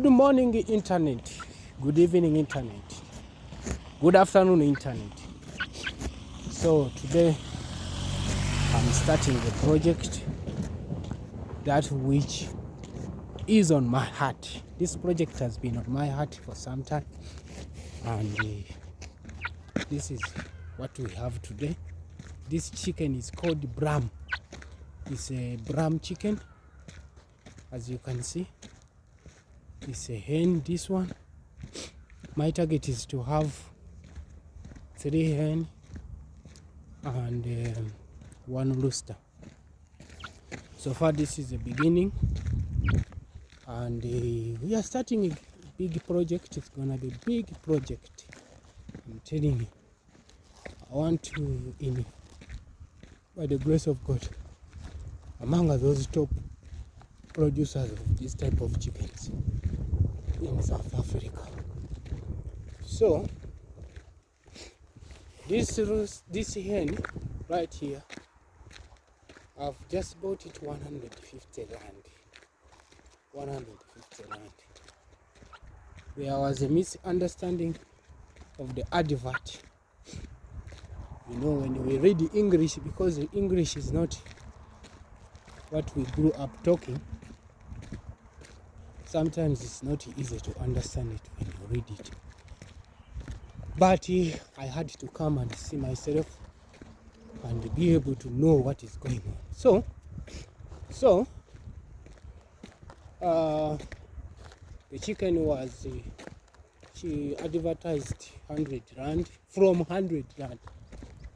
Good morning, internet. Good evening, internet. Good afternoon, internet. So today I'm starting a project that which is on my heart. This project has been on my heart for some time, and this is what we have today. This chicken is called Brahma. It's a Brahma chicken, as you can see. It's a hen, this one. My target is to have 3 hen and 1 rooster. So far this is the beginning, and we are starting a big project. It's gonna be a big project, I'm telling you. I want to, by the grace of God, among those top producers of this type of chickens in South Africa. So this hen right here, I've just bought it 150 rand. 150 rand. There was a misunderstanding of the advert. You know, when we read English, because the English is not what we grew up talking, sometimes it's not easy to understand it when you read it. But I had to come and see myself and be able to know what is going on. So the chicken was, she advertised 100 rand, from 100 rand.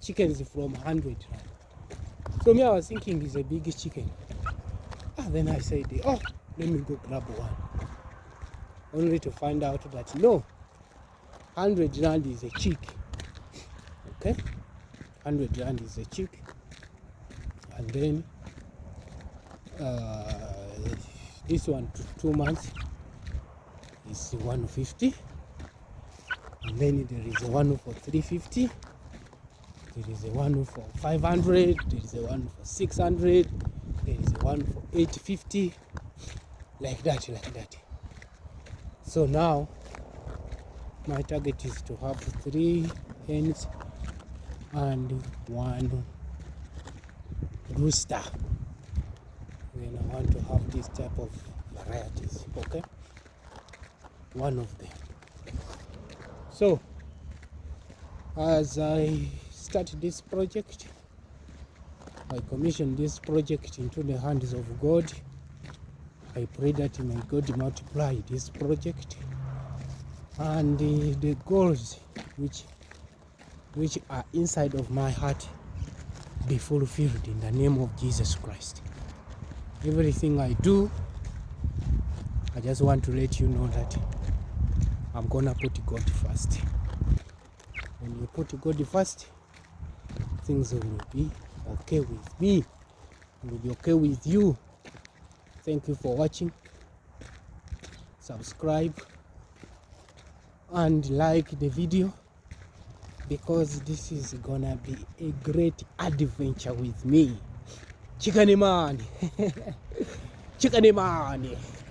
Chickens from 100 rand. So me, I was thinking it's a big chicken. Then I said, oh, let me go grab one. Only to find out that no, 100 rand is a chick. Okay? 100 rand is a chick. And then this one, 2 months, is 150. And then there is a one for 350. There is a one for 500. There is a one for 600. There is a one for 850. Like that. So now my target is to have 3 hens and 1 rooster. Then I want to have this type of varieties. Okay, one of them. So as I start this project, I commission this project into the hands of God. I pray that may God multiply this project, and the goals which are inside of my heart be fulfilled in the name of Jesus Christ. Everything I do, I just want to let you know that I'm gonna put God first. When you put God first, things will be okay with me. It will be okay with you. Thank you for watching. Subscribe and like the video, because this is gonna be a great adventure with me. Chicken man. Chicken man.